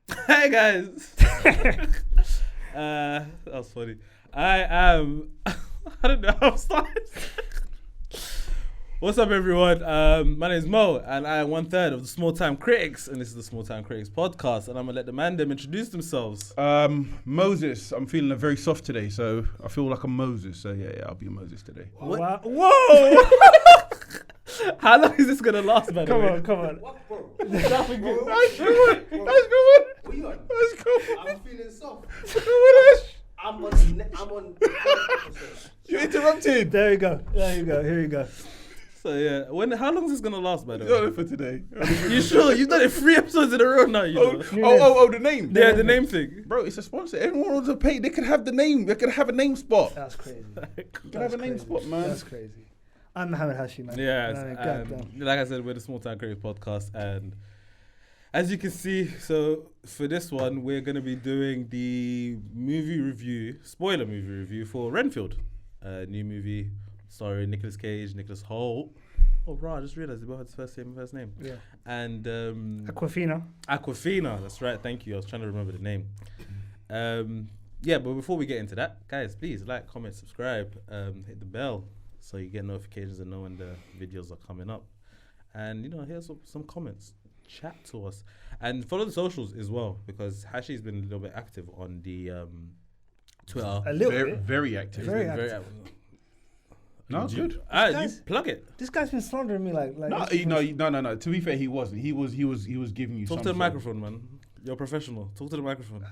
Hey guys. That was funny. I am. I don't know how to start. What's up, everyone? My name is Mo, and I am 1/3 of the Small Time Critics, and this is the Small Time Critics podcast. And I'm gonna let the man them introduce themselves. Moses. I'm feeling very soft today, so I feel like I'm Moses. So yeah, I'll be Moses today. What? Whoa! How long is this gonna last, man? Come on. What, bro? Nothing good. That's good. What are you on? Let's go. I'm feeling soft. Ash. I'm on. You interrupted. There you go. Here you go. So yeah, how long is this gonna last, by the Not way? for today. You sure? You've done it 3 episodes in a row now. You know? The name. Yeah, the name thing. Bro, it's a sponsor. Everyone wants to pay. They could have the name. They could have a name spot. That's crazy. You can have a name spot, man. That's crazy. I'm Mohammed Hashi, man. Yes, Goddamn. like I said, we're the Small Time Creative Podcast, and as you can see, so for this one, we're going to be doing the spoiler movie review for Renfield, a new movie starring Nicolas Cage, Nicolas Hoult. Oh, bro, I just realised they both had his first name. Yeah. And Awkwafina. That's right, thank you. I was trying to remember the name. Yeah, but before we get into that, guys, please like, comment, subscribe, hit the bell, so you get notifications and know when the videos are coming up. And, here's some comments. Chat to us. And follow the socials as well, because Hashi's been a little bit active on the Twitter. A little bit. Very active. Very active. No, it's good. You Guys- plug it. This guy's been slandering me like No. To be fair, he wasn't. He was giving you. Talk some to the sort microphone, man. You're a professional. Talk to the microphone.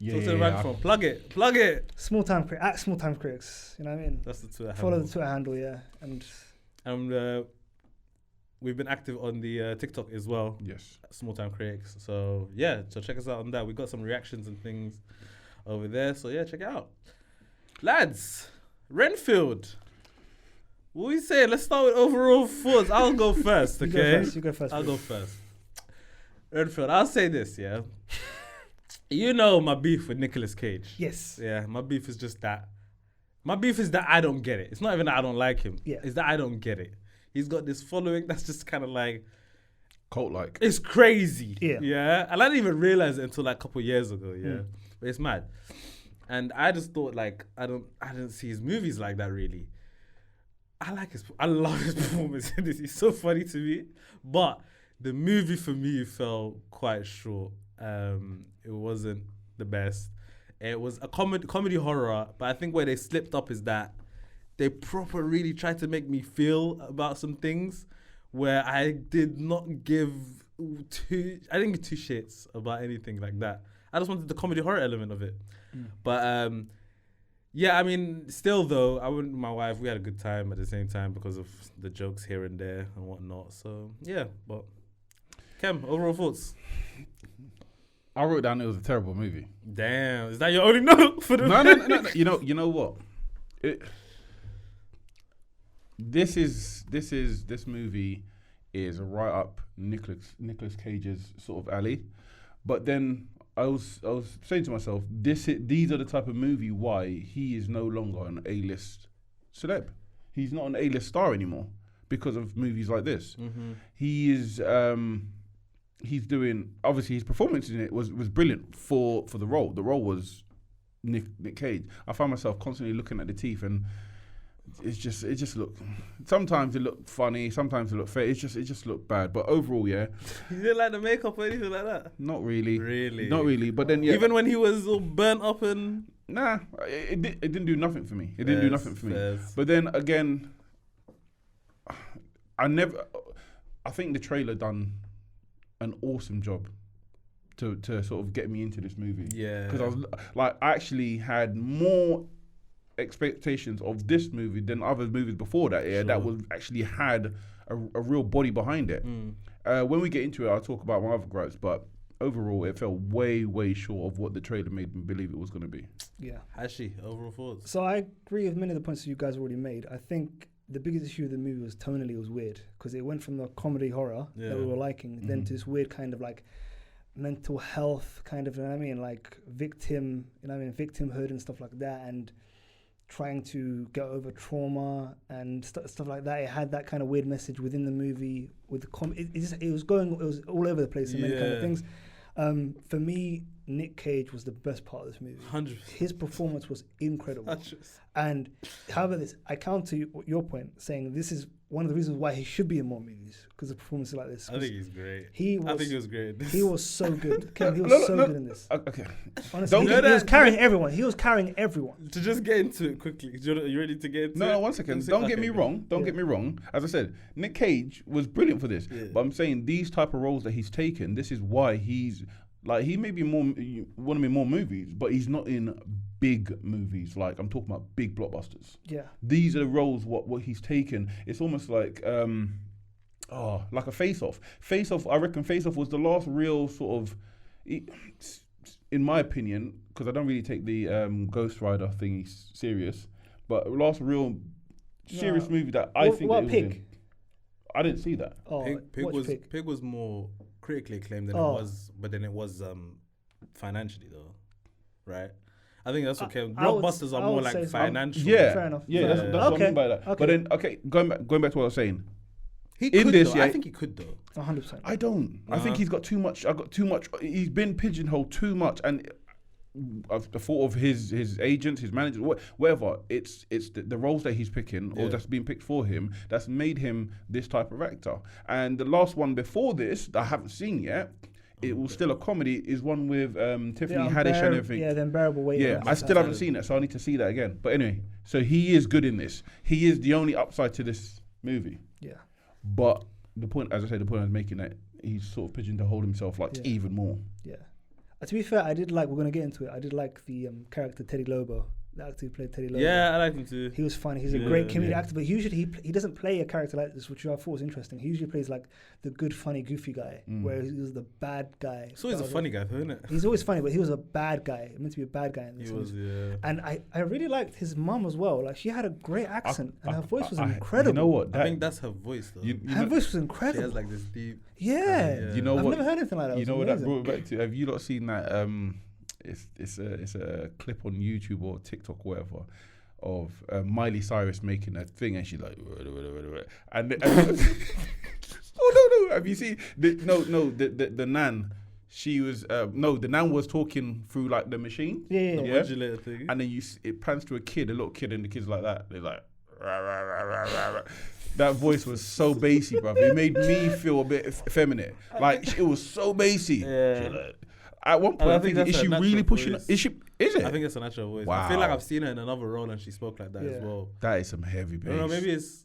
Yeah, Talk to the microphone. Plug it. Small Time Critics. You know what I mean? That's the Twitter Follow handle. the Twitter handle, yeah. And We've been active on the TikTok as well. Yes. Small Time Critics. So yeah, so check us out on that. We got some reactions and things over there. So yeah, check it out. Lads, Renfield. What we say? Let's start with overall thoughts. I'll go first, okay? You go first. I'll please. go first. Renfield, I'll say this, yeah. You know my beef with Nicolas Cage. Yes. Yeah, my beef is just that. My beef is that I don't get it. It's not even that I don't like him. Yeah. It's that I don't get it. He's got this following that's just kind of like, Cult-like. it's crazy. Yeah. Yeah. And I didn't even realize it until like a couple years ago. Yeah. But it's mad. And I just thought like, I didn't see his movies like that really. I love his performance in this. He's so funny to me. But the movie for me fell quite short. It wasn't the best. It was a comedy horror, but I think where they slipped up is that they really tried to make me feel about some things where I did not give two shits about anything like that. I just wanted the comedy horror element of it. But yeah, I mean, still though, I went with my wife. We had a good time at the same time because of the jokes here and there and whatnot. So yeah, but Kem, overall thoughts? I wrote down it was a terrible movie. Damn, is that your only note for the No. You know what? This movie is right up Nicolas Cage's sort of alley. But then I was saying to myself, these are the type of movie why he is no longer an A-list celeb. He's not an A-list star anymore because of movies like this. Mm-hmm. He is he's doing, obviously his performance in it was brilliant for the role. The role was Nick Cage. I found myself constantly looking at the teeth, and it just looked, sometimes it looked funny, sometimes it looked fake. It just looked bad. But overall, yeah. You didn't like the makeup or anything like that? Not really. Really? Not really. But then, yeah. Even when he was all burnt up and... Nah, it didn't do nothing for me. It didn't do nothing for me. Yes. But then again, I think the trailer done an awesome job to sort of get me into this movie. Yeah. Because I was like, I actually had more expectations of this movie than other movies before that. Yeah, Sure. that was actually had a real body behind it. When we get into it, I'll talk about my other gripes, but overall, it fell way, way short of what the trailer made me believe it was going to be. Yeah. Hashi, overall thoughts? So I agree with many of the points that you guys already made. I think the biggest issue of the movie was tonally it was weird, because it went from the comedy horror that we were liking then to this weird kind of like mental health kind of, you know what I mean, like victimhood and stuff like that, and trying to get over trauma and stuff like that. It had that kind of weird message within the movie with the it was all over the place and many kind of things. For me, Nick Cage was the best part of this movie. 100%. His performance was incredible. 100%. And how about this? I counter your point, saying this is one of the reasons why he should be in more movies, because of performances like this. I think he's great. I think he was great. He was so good. Kim, he was so good in this. Okay. Honestly, he was carrying everyone. He was carrying everyone. To just get into it quickly. Are you ready to get into it? No, 1 second. Don't get me wrong. Don't get me wrong. As I said, Nick Cage was brilliant for this. Yeah. But I'm saying these type of roles that he's taken, this is why he's like, he may be want to be more movies, but he's not in big movies. Like, I'm talking about big blockbusters. Yeah. These are the roles what he's taken. It's almost like like a Face Off. Face Off, I reckon Face Off was the last real sort of, in my opinion, because I don't really take the Ghost Rider thing serious, but last real serious movie that I think that it was Pig? in. I didn't see that. Oh, Pig was more critically acclaimed than it was, but then it was financially though, right? I think that's okay. Blockbusters are more like financial. Yeah, fair enough. Yeah, that's what I mean by that. Okay. But then, going back to what I was saying. He could though. I think he could though. 100%. I don't. I think he's got too much. I got too much. He's been pigeonholed too much, and I've the thought of his agents, his managers, whatever. It's the roles that he's picking or that's being picked for him that's made him this type of actor. And the last one before this that I haven't seen yet, it was still a comedy, is one with Tiffany Haddish and everything. Yeah, The Unbearable Weight. Yeah, I still haven't seen it, so I need to see that again. But anyway, so he is good in this. He is the only upside to this movie. Yeah. But the point, as I said, the point I was making, that he's sort of pigeonholed himself even more. Yeah. To be fair, I did like, we're going to get into it, I did like the character Teddy Lobo. The actor who played Teddy Lobo. Yeah, I like him too. He was funny. He's a great comedic actor, but usually he doesn't play a character like this, which I thought was interesting. He usually plays like the good, funny, goofy guy, where he was the bad guy. He's always a funny guy, isn't it? He's always funny, but he was a bad guy. Meant to be a bad guy in this. He was, And I really liked his mum as well. Like, she had a great accent, and her voice was incredible. You know what? I think that's her voice, though. Her voice was incredible. She has like this deep. Yeah. You know I've what? never heard anything like that. You know what that brought me back to? Have you not seen that? It's a clip on YouTube or TikTok or whatever of Miley Cyrus making a thing, and she's like, and oh no, have you seen the nan? She was the nan was talking through like the machine, the modulator thing, and then it pans to a little kid, and the kid's like that. They're like, rah, rah, rah, rah, rah, rah. That voice was so bassy, bruv. It made me feel a bit effeminate. Like, it was so bassy. Yeah. At one point, I think is she really pushing? Voice. Is it? I think it's a natural voice. Wow. I feel like I've seen her in another role and she spoke like that as well. That is some heavy bass. I don't know, maybe it's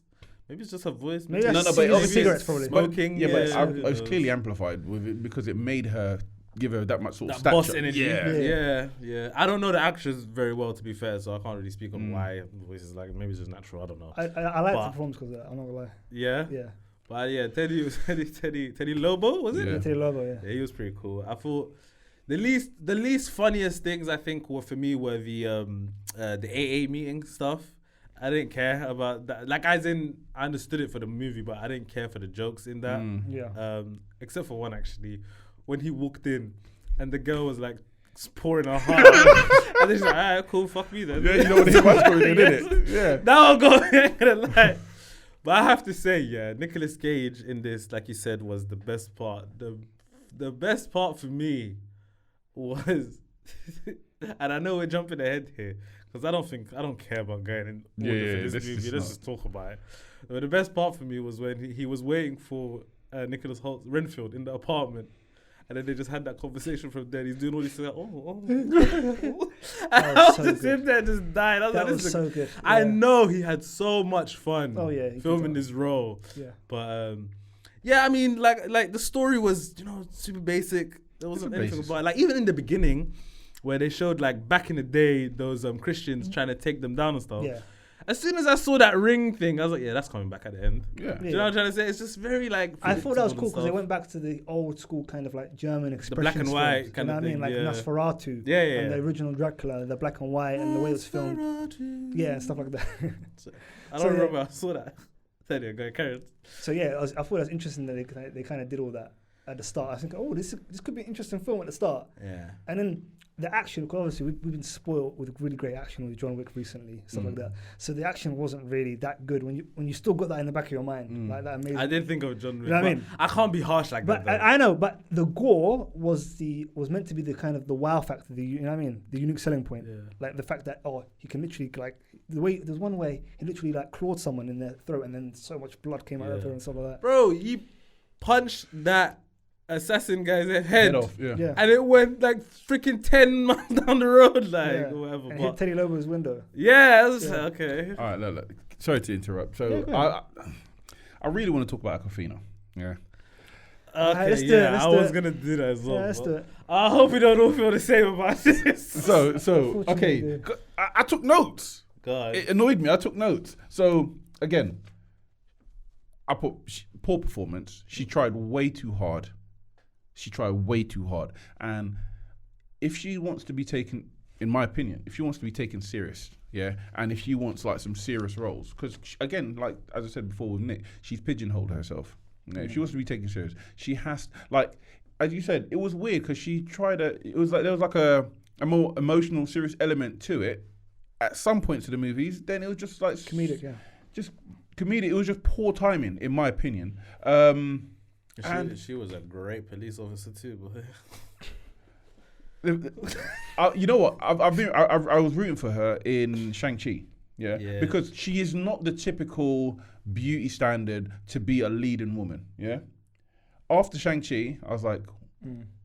just her voice. Maybe but cigarettes probably. Smoking. But it was clearly amplified with it because it made her give her that much sort of boss stature. energy. Yeah. I don't know the actress very well, to be fair, so I can't really speak on why the voice is like. Maybe it's just natural. I don't know. I like the performance because of that. I'm not gonna lie. Yeah. Yeah. But yeah, Teddy Lobo, was it? Yeah, Teddy Lobo. Yeah. Yeah, he was pretty cool. I thought the least funniest things I think were for me were the AA meeting stuff. I didn't care about that. Like, as in, I understood it for the movie, but I didn't care for the jokes in that. Yeah. Except for one, actually, when he walked in and the girl was like pouring her heart out. And then she's like, alright, cool, fuck me then. Yeah, you know what he was going to do, didn't it? Yeah. Now I'll go, I ain't gonna lie. But I have to say, Nicolas Cage in this, like you said, was the best part. The best part for me was, and I know we're jumping ahead here, because I don't care about going in order for this movie. Let's just talk about it. But the best part for me was when he was waiting for Nicholas Renfield in the apartment. And then they just had that conversation from there. He's doing all this, like, and I was just sitting there just dying. I was that like, was so good. I know he had so much fun filming this role. Yeah. But I mean, like the story was, super basic. There wasn't anything about it. Like, even in the beginning, where they showed, like, back in the day, those Christians trying to take them down and stuff. Yeah. As soon as I saw that ring thing, I was like, yeah, that's coming back at the end. Yeah. Do you know what I'm trying to say? It's just very, like, I thought that was cool because they went back to the old school kind of like German expression. The black and white films, kind of thing. You know what I mean? Like Nosferatu. Yeah. And the original Dracula, the black and white and the way it was filmed. Yeah, and stuff like that. I don't remember. I saw that. Go carry on. So yeah, I thought it was interesting that they kind of did all that. at the start. I think, oh, this could be an interesting film at the start. Yeah. And then the action, because obviously we've been spoiled with really great action with John Wick recently, stuff like that. So the action wasn't really that good when you still got that in the back of your mind, like that amazing. I did think of John Wick. You know what I mean? I can't be harsh like But that. I know, but the gore was meant to be the kind of the wow factor, you know what I mean? The unique selling point. Yeah. Like the fact that he can literally like there's one way he literally like clawed someone in their throat and then so much blood came out of her and stuff like that. Bro, he punched that assassin guy's head off, yeah. and it went like freaking 10 miles down the road, like whatever. And hit Teddy Lobo's window. Yeah, okay. All right, look. Sorry to interrupt. So I really want to talk about Awkwafina. Yeah. Okay, let's do it, I was gonna do that as well. Yeah, let's do it. I hope we don't all feel the same about this. So Unfortunately, okay, I took notes. God. It annoyed me. I took notes. So again, I put poor performance. She tried way too hard. And if she wants to be taken, in my opinion, if she wants to be taken serious, and if she wants like some serious roles, because again, like as I said before with Nick, she's pigeonholed herself. If she wants to be taken serious, she has, like as you said, it was weird because she tried it was like there was like a more emotional, serious element to it at some points of the movies. Then it was just like Comedic, just comedic. It was just poor timing, in my opinion. She was a great police officer too, boy. You know what? I was rooting for her in Shang-Chi, because she is not the typical beauty standard to be a leading woman, After Shang-Chi, I was like,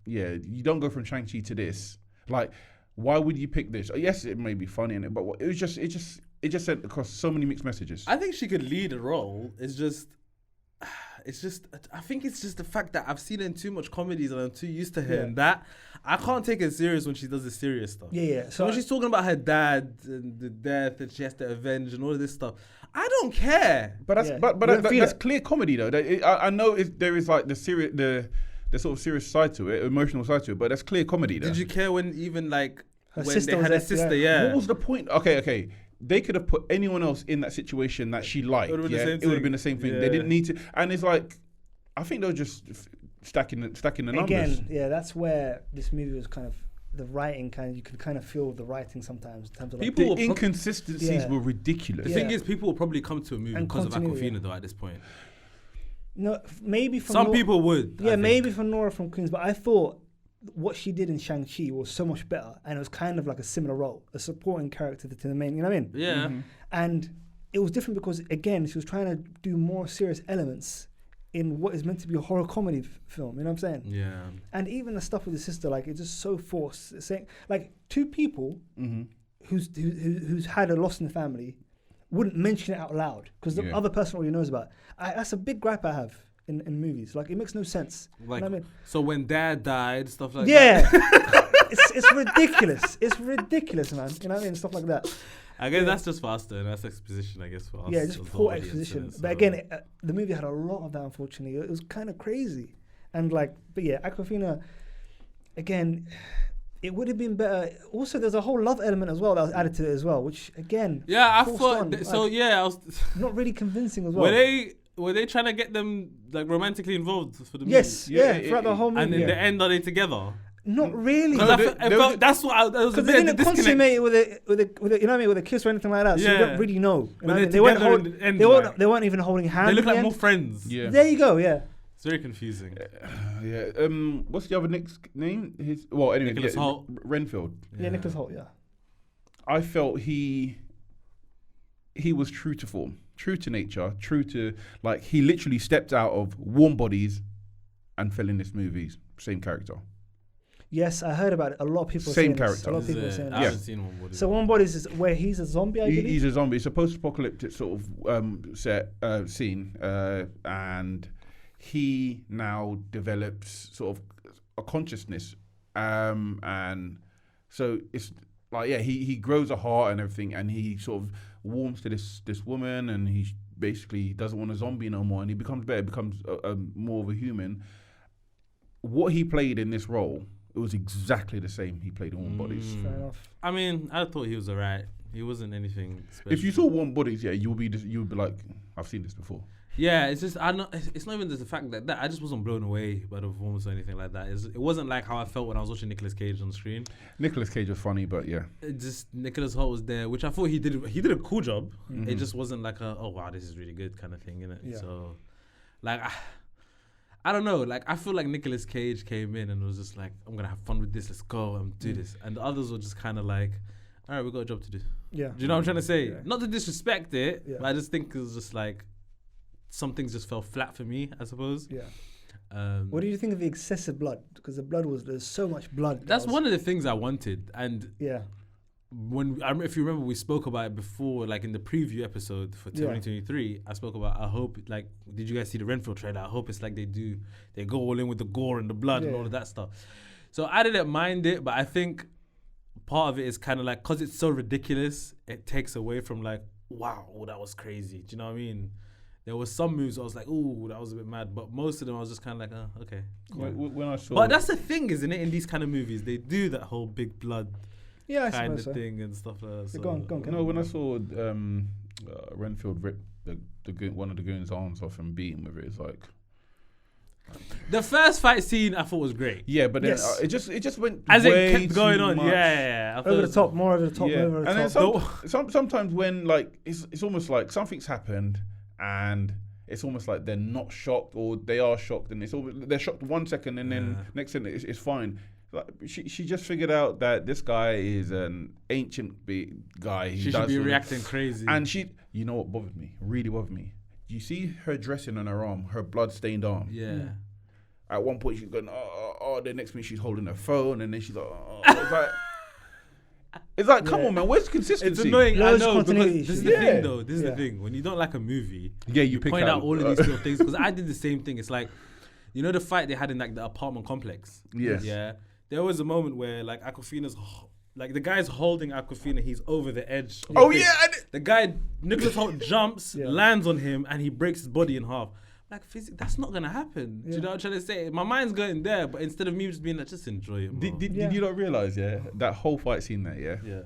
you don't go from Shang-Chi to this. Like, why would you pick this? Yes, it may be funny in it, but it just sent across so many mixed messages. I think she could lead a role. I think it's just the fact that I've seen her in too much comedies and I'm too used to her and that I can't take her serious when she does the serious stuff. So when she's talking about her dad and the death and she has to avenge and all of this stuff, I don't care. But that's clear comedy though. I know there is like the serious, the sort of serious side to it, emotional side to it, but that's clear comedy though. Did you care when even like her when sister they had a sister? Yeah. What was the point? Okay. They could have put anyone else in that situation that she liked. It would have been the same thing. Yeah. They didn't need to. And it's like, I think they were just stacking the numbers. Again, that's where this movie was kind of, the writing you could kind of feel the writing sometimes in terms of like the inconsistencies were ridiculous. The thing is, people will probably come to a movie because of Awkwafina though at this point. No, maybe for some people would. Yeah, maybe for Nora from Queens, but I thought what she did in Shang-Chi was so much better, and it was kind of like a similar role, a supporting character to the main, you know what I mean? Yeah. Mm-hmm. And it was different because, again, she was trying to do more serious elements in what is meant to be a horror comedy film, you know what I'm saying? Yeah. And even the stuff with the sister, like, it's just so forced. It's saying, like, two people who's had a loss in the family wouldn't mention it out loud because the other person already knows about it. That's a big gripe I have in movies. Like, it makes no sense. Like, you know what I mean? So when dad died, stuff like that. it's ridiculous. It's ridiculous, man. You know what I mean? Stuff like that. I guess that's just faster, and that's exposition, I guess, for us. Yeah, just poor exposition. But again, the movie had a lot of that, unfortunately. It was kind of crazy. And like, but yeah, Awkwafina, again, it would have been better. Also, there's a whole love element as well that was added to it as well, which again, I thought, I was not really convincing as well. Were they trying to get them like romantically involved for the movie? Yes, throughout the whole movie. And in the end, are they together? Not really. That's what I was a bit they didn't consummate it with a you know what I mean, with a kiss or anything like that. So you don't really know. They weren't even holding hands. They look like more friends. Yeah. There you go. Yeah. It's very confusing. What's the other Nick's name? Nicolas Hoult. Renfield. Yeah, Nicolas Hoult. Yeah. I felt he was true to form, true to nature, true to, like, he literally stepped out of Warm Bodies and fell in this movie's same character. Yes, I heard about it. A lot of people same saying character. This. A lot of people saying I haven't seen Warm Bodies. So Warm Bodies is where he's a zombie, I believe? He's a zombie. It's a post-apocalyptic sort of scene, and he now develops sort of a consciousness, and so it's like, he grows a heart and everything, and he sort of warms to this woman, and he basically doesn't want a zombie no more, and he becomes better, becomes more of a human. What he played in this role, it was exactly the same he played in Warm Bodies. Fair enough. I mean, I thought he was alright. He wasn't anything special. If you saw Warm Bodies, you would be like, I've seen this before. Yeah, it's just it's not even just the fact that I just wasn't blown away by the performance or anything like that. It wasn't like how I felt when I was watching Nicolas Cage on screen. Nicolas Cage was funny, but yeah. It just Nicholas Hoult was there, which I thought he did a cool job. It just wasn't like a oh wow, this is really good kind of thing, innit? Yeah. So like I don't know, like I feel like Nicolas Cage came in and was just like, I'm gonna have fun with this, let's go and do this. And the others were just kinda like, all right, we got a job to do. Yeah. Do you know what I'm trying to say? Yeah. Not to disrespect it, Yeah. but I just think it was just like some things just fell flat for me, I suppose. Yeah. What do you think of the excessive blood? Because there's so much blood. That's one of the things I wanted. And yeah. if you remember, we spoke about it before, like in the preview episode for 2023. I spoke about, I hope, like, did you guys see the Renfield trailer? I hope it's like they go all in with the gore and the blood and all of that stuff. So I didn't mind it, but I think part of it is kind of like, because it's so ridiculous, it takes away from like, wow, that was crazy. Do you know what I mean? There was some moves I was like, ooh, that was a bit mad. But most of them I was just kind of like, oh, okay. Cool. When I saw but that's the thing, isn't it? In these kind of movies, they do that whole big blood kind of thing and stuff like that. So. Go on. No, when I saw Renfield rip one of the goons' arms off and beat him with it, it's like... The first fight scene I thought was great. Yeah, but then it just went as way it kept going too on. much. Yeah. Over the top, more over the top, Yeah. over the and top. then sometimes when like it's almost like something's happened and it's almost like they're not shocked or they are shocked and they're shocked 1 second and then next thing it's fine. Like she just figured out that this guy is an ancient guy. She should be reacting crazy. And you know what really bothered me? You see her dressing on her arm, her blood-stained arm. Yeah. At one point she's going, oh, the next minute she's holding her phone and then she's like, oh. It's like, come on, man, where's the consistency? It's annoying, I Loads know, of because continuity this is issues. the thing though, this is the thing. When you don't like a movie, you point out all of these little things, because I did the same thing. It's like, you know the fight they had in like the apartment complex? Yes. Yeah. There was a moment where like Awkwafina's, like the guy's holding Awkwafina, he's over the edge. The guy, Nicolas Hoult jumps, lands on him, and he breaks his body in half. Like, that's not gonna happen. Do you know what I'm trying to say? My mind's going there, but instead of me just being like, just enjoy it. Did you not realize, that whole fight scene there, Yeah.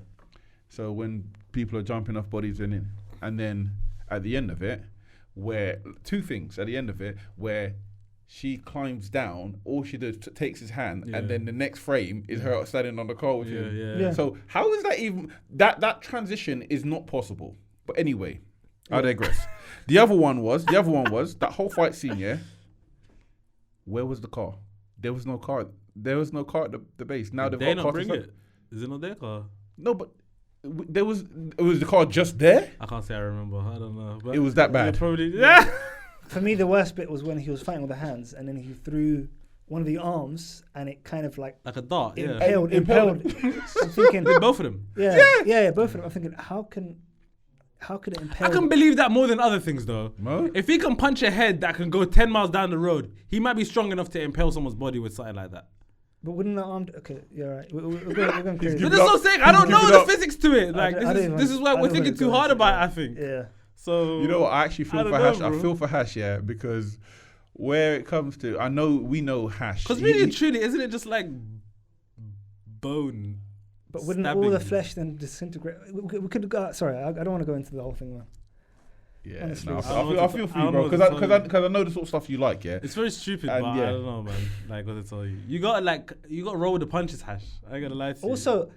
So when people are jumping off bodies and then at the end of it, where two things at the end of it, where she climbs down, all she does takes his hand, and then the next frame is her standing on the car with him. Yeah. So how is that even that transition is not possible? But anyway, I digress. The other one was that whole fight scene. Yeah. Where was the car? There was no car. There was no car at the base. Now they've got not cars. bring it. Is it not their car? No, but was the car just there? I can't say I remember. I don't know. But It was that bad. Probably. For me, the worst bit was when he was fighting with the hands, and then he threw one of the arms, and it kind of like a dart. impaled. I'm thinking, both of them. Yeah, both of them. I'm thinking, how can it impale? I can believe that more than other things, though. No? If he can punch a head that can go 10 miles down the road, he might be strong enough to impale someone's body with something like that. But wouldn't the arm? Okay, you're right. We're going crazy. But that's what I'm saying. I don't know the physics to it. Like this is why we're thinking too hard about it, I think. Yeah. So you know what? I actually feel for Hash. Bro. I feel for Hash, because where it comes to, we know Hash. Because really and truly, isn't it just like bone? But wouldn't all the flesh then disintegrate? We could go. Sorry, I don't want to go into the whole thing, man. Yeah, Honestly. no, I feel for you, bro, because I know the sort of stuff you like. Yeah, it's very stupid, but I don't know, man. Like what to tell you, you got to roll with the punches, Hash. I ain't gonna lie to you. Also,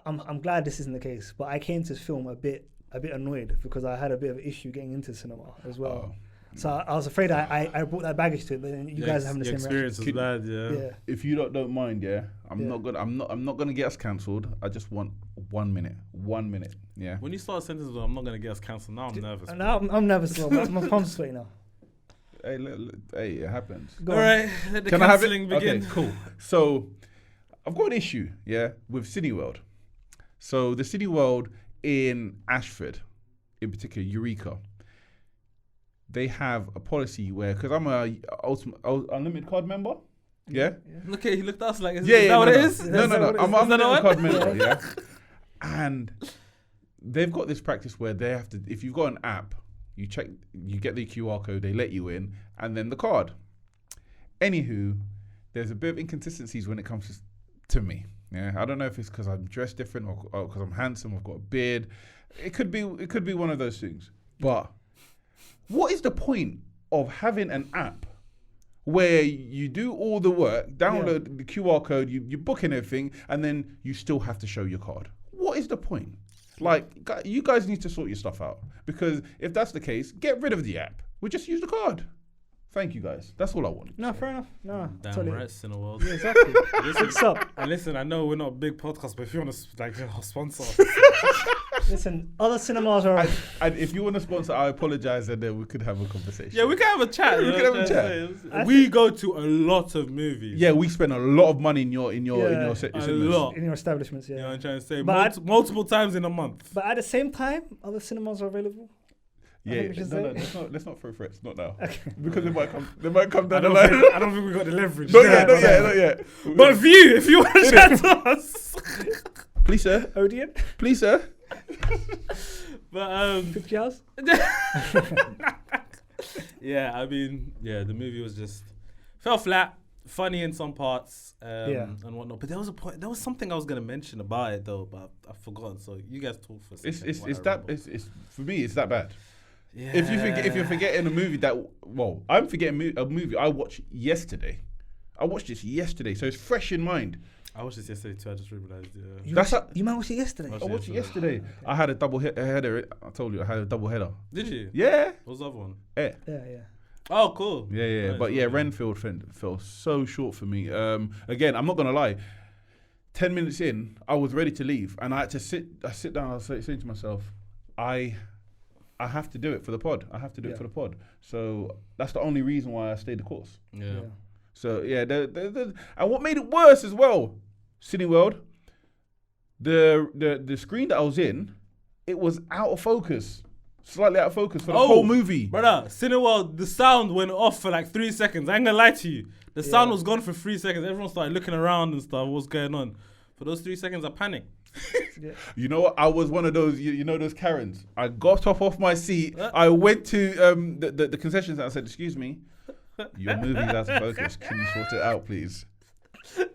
I'm glad this isn't the case, but I came to this film a bit annoyed because I had a bit of an issue getting into cinema as well. Oh. So I was afraid I brought that baggage to it, but then you guys are having the same experience reaction. was bad, yeah. If you don't mind, I'm not gonna get us cancelled. I just want 1 minute. 1 minute. Yeah. When you start a sentence with I'm not gonna get us cancelled, now I'm nervous. Now I'm nervous. My palms sweaty now. Hey, it happens. Go All on. right, let the Can I have it? cancelling begin. Okay, cool. So I've got an issue, with Cineworld. So the Cineworld in Ashford, in particular, Eureka, they have a policy where, because I'm a unlimited card member, Look at he looked at us like, is that what it is? No, I'm Is that unlimited what? card member, and they've got this practice where they have to, if you've got an app, you get the QR code, they let you in, and then the card. Anywho, there's a bit of inconsistencies when it comes to me. Yeah, I don't know if it's because I'm dressed different or because I'm handsome, I've got a beard. It could be one of those things. But what is the point of having an app where you do all the work, download the QR code, you book and everything, and then you still have to show your card? What is the point? Like, you guys need to sort your stuff out, because if that's the case, get rid of the app. We just use the card. Thank you, guys. That's all I want. No, fair enough. No, Damn totally. right, Cineworld. Yeah, exactly. What's up? And listen, I know we're not a big podcast, but if you want to sponsor us, Listen, other cinemas are. And if you want to sponsor, I apologize, and then we could have a conversation. yeah, we can have a chat. We you know can have what a I'm saying? We go to a lot of movies. Yeah, we spend a lot of money in your Yeah, cinemas. a lot. in your establishments, yeah. You know what I'm trying to say? But Multiple times in a month. But at the same time, other cinemas are available. Yeah, we should no, say. let's not throw threats, not now. Okay. Because they might come I down the don't, line. think, I don't think we got the leverage. Not there. yet, not yet. But view, if you want to chat to us. Please, sir. Odeon, Please, sir. But 50 hours. yeah, I mean, yeah, the movie was just fell flat, funny in some parts, and whatnot. But there was a point. There was something I was gonna mention about it though, but I've forgotten. So you guys talk for a second. It's for me. It's that bad. Yeah. If you're forgetting a movie I'm forgetting a movie I watched yesterday. I watched this yesterday, so it's fresh in mind. I watched this yesterday too. I just realized. You might watch it yesterday. Watch I watched it yesterday. yesterday. I had a double header. I told you I had a double header. Did you? Yeah. What was the other one? Yeah. Yeah. Oh, cool. Yeah. Nice. But yeah, Renfield fell so short for me. Again, I'm not gonna lie. 10 minutes in, I was ready to leave, and I had to sit down. I was saying to myself, I have to do it for the pod. I have to do it for the pod. So that's the only reason why I stayed the course. Yeah. So yeah, and what made it worse as well, Cineworld, the screen that I was in, it was out of focus, slightly out of focus for the whole movie. Brother, Cineworld, the sound went off for like 3 seconds. I ain't gonna lie to you. The sound was gone for 3 seconds. Everyone started looking around and stuff. What's going on? For those 3 seconds, I panicked. You know what? I was one of those, you know those Karens. I got off my seat. I went to the concessions and I said, "Excuse me, your movie's out of focus. Can you sort it out, please?"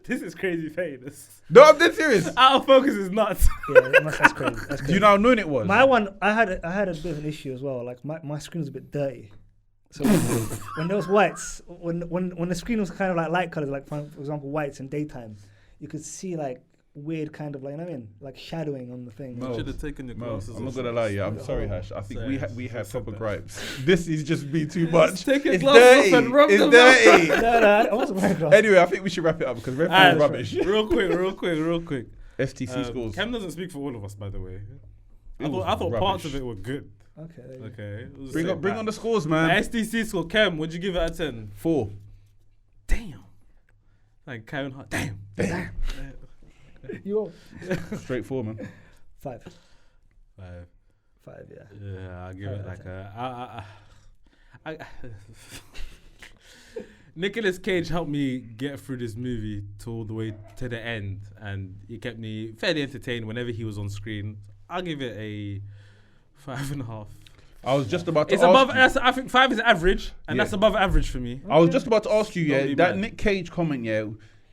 This is crazy famous. No, I'm dead serious. Out of focus is nuts. Yeah, that's crazy. That's crazy. Do you know how annoying it was? My one, I had a bit of an issue as well. Like my screen was a bit dirty. So when there was whites, when the screen was kind of like light colors, like for example whites in daytime, you could see like weird kind of like, you know what I mean, like shadowing on the thing. Mo, Should have taken your glasses. I'm not gonna lie, yeah. I'm sorry, Hash. I think Sorry, we have proper that. gripes. This is just be too much. Take your It's glasses dirty. off and rub It's them dirty. No, I wasn't wearing glasses. Anyway, I think we should wrap it up because we're Alright, rubbish. real quick. STC scores. Cam doesn't speak for all of us, by the way. I It was thought parts rubbish. of it were good. Okay. There you go. Okay. It was Bring same on back. the scores, man. SDC score. Cam, what'd you give it out of 10? 4. Damn. Like Karen Hart. Damn. You Straight 4, man. 5. 5. 5, yeah. Yeah, I'll give it Five like out a. Nicolas Cage helped me get through this movie to all the way to the end, and he kept me fairly entertained whenever he was on screen. I'll give it a 5.5. I was just about to It's ask above. you. I think 5 is average, and Yeah. that's above average for me. I was just about to ask you, Don't yeah, be that mad. Nick Cage comment, yeah,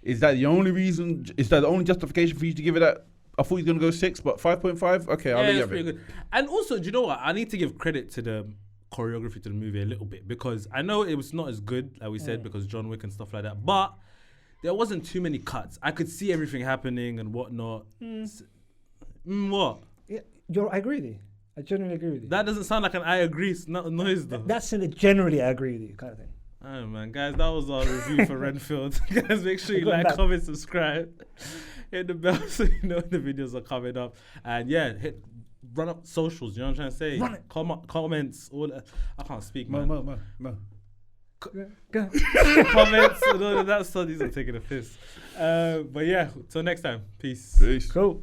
is that the only reason? Is that the only justification for you to give it that? I thought you were gonna go 6, but 5.5. Okay, I'll let you it's have pretty it. good. And also, do you know what? I need to give credit to the choreography to the movie a little bit, because I know it was not as good, like we said, because John Wick and stuff like that, but there wasn't too many cuts. I could see everything happening and whatnot. What? Yeah, I agree with you. I generally agree with you. That doesn't sound like an I agree noise though. That's in it. Generally, I agree with you, kind of thing. Oh man, guys, that was our review for Renfield. Guys, make sure you Going like, back. comment, subscribe, hit the bell so you know when the videos are coming up, and yeah, run up socials. You know what I'm trying to say? Run it. Comments. All that. I can't speak, man. Mo. Go. Comments and all of that stuff. These are taking a piss. But yeah, till next time. Peace. Peace. Cool.